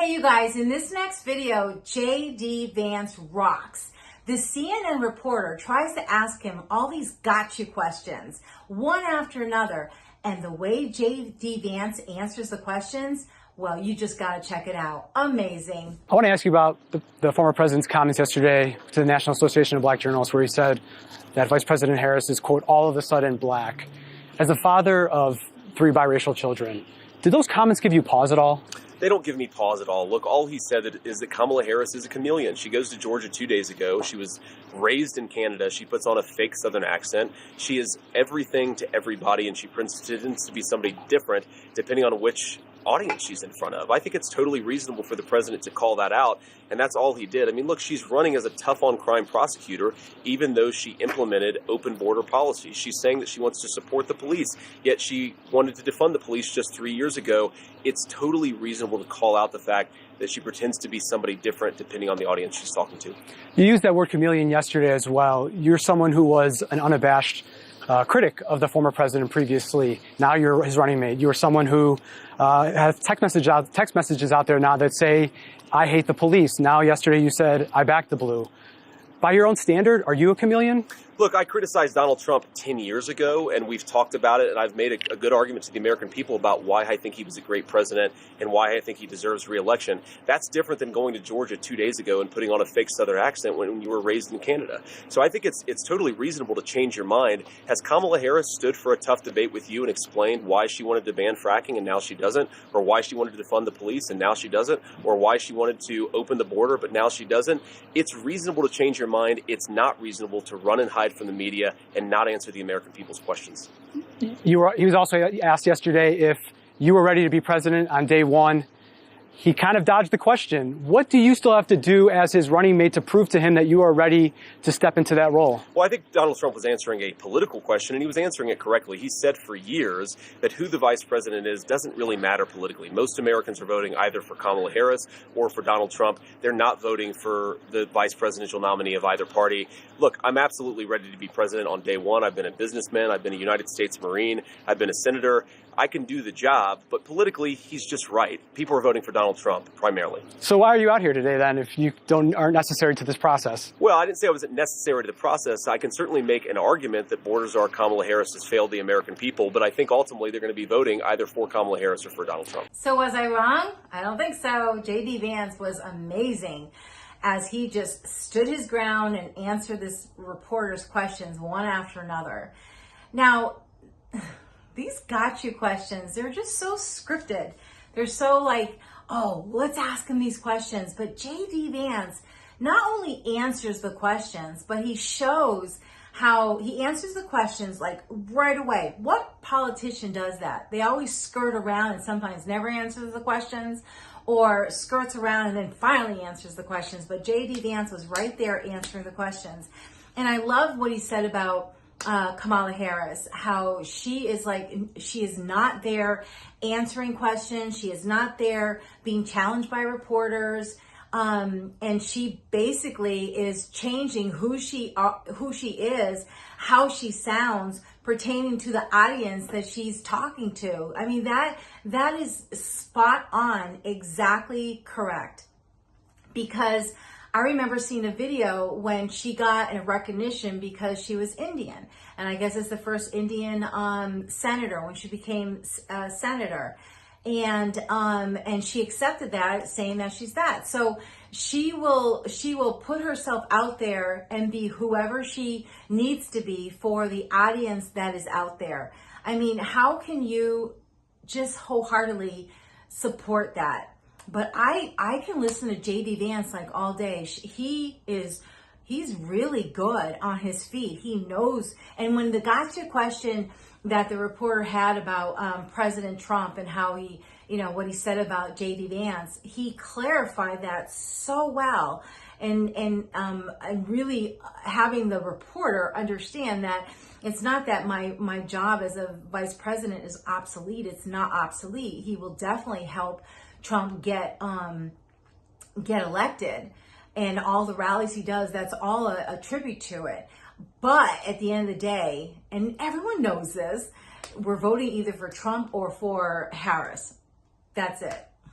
Hey you guys, in this next video, J.D. Vance rocks. The CNN reporter tries to ask him all these gotcha questions, one after another, and the way J.D. Vance answers the questions, well, you just gotta check it out. Amazing. I want to ask you about the former president's comments yesterday to the National Association of Black Journalists, where he said that Vice President Harris is, quote, all of a sudden black. As a father of 3 biracial children, did those comments give you pause at all? They don't give me pause at all. Look, all he said is that Kamala Harris is a chameleon. She goes to Georgia 2 days ago. She was raised in Canada. She puts on a fake Southern accent. She is everything to everybody, and she pretends to be somebody different depending on which audience she's in front of. I think it's totally reasonable for the president to call that out, and that's all he did. I mean, look, she's running as a tough-on-crime prosecutor, even though she implemented open border policies. She's saying that she wants to support the police, yet she wanted to defund the police just 3 years ago. It's totally reasonable to call out the fact that she pretends to be somebody different depending on the audience she's talking to. You used that word chameleon yesterday as well. You're someone who was an unabashed critic of the former president previously. Now you're his running mate. You're someone who has text messages out there now that say, I hate the police. Now yesterday you said, I back the blue. By your own standard, are you a chameleon? Look, I criticized Donald Trump 10 years ago, and we've talked about it, and I've made a good argument to the American people about why I think he was a great president and why I think he deserves re-election. That's different than going to Georgia 2 days ago and putting on a fake Southern accent when you were raised in Canada. So I think it's totally reasonable to change your mind. Has Kamala Harris stood for a tough debate with you and explained why she wanted to ban fracking and now she doesn't, or why she wanted to defund the police and now she doesn't, or why she wanted to open the border but now she doesn't? It's reasonable to change your mind. It's not reasonable to run and hide from the media and not answer the American people's questions. He was also asked yesterday if you were ready to be president on day one. He kind of dodged the question. What do you still have to do as his running mate to prove to him that you are ready to step into that role? Well, I think Donald Trump was answering a political question, and he was answering it correctly. He said for years that who the vice president is doesn't really matter politically. Most Americans are voting either for Kamala Harris or for Donald Trump. They're not voting for the vice presidential nominee of either party. Look, I'm absolutely ready to be president on day one. I've been a businessman. I've been a United States Marine. I've been a senator. I can do the job, but politically, he's just right. People are voting for Donald Trump, primarily. So why are you out here today, then, if you aren't necessary to this process? Well, I didn't say I wasn't necessary to the process. I can certainly make an argument that borders are Kamala Harris has failed the American people, but I think ultimately they're going to be voting either for Kamala Harris or for Donald Trump. So was I wrong? I don't think so. J.D. Vance was amazing as he just stood his ground and answered this reporter's questions one after another. Now, these gotcha questions, they're just so scripted. They're so like, oh, let's ask him these questions. But J.D. Vance not only answers the questions, but he shows how he answers the questions like right away. What politician does that? They always skirt around and sometimes never answers the questions, or skirts around and then finally answers the questions. But J.D. Vance was right there answering the questions. And I love what he said about Kamala Harris, how she is not there answering questions. She is not there being challenged by reporters. And she basically is changing who she is, how she sounds, pertaining to the audience that she's talking to. I mean, that is spot on, exactly correct. Because I remember seeing a video when she got a recognition because she was Indian. And I guess it's the first Indian senator when she became a senator. And she accepted that, saying that she's that. So she will put herself out there and be whoever she needs to be for the audience that is out there. I mean, how can you just wholeheartedly support that? But I can listen to J.D. Vance like all day. He's really good on his feet. He knows. And when the gotcha question that the reporter had about President Trump and how he, what he said about J.D. Vance, he clarified that so well. And really having the reporter understand that it's not that my job as a vice president is obsolete. It's not obsolete. He will definitely help Trump get elected, and all the rallies he does, that's all a tribute to it. But at the end of the day, and everyone knows this, we're voting either for Trump or for Harris. That's it.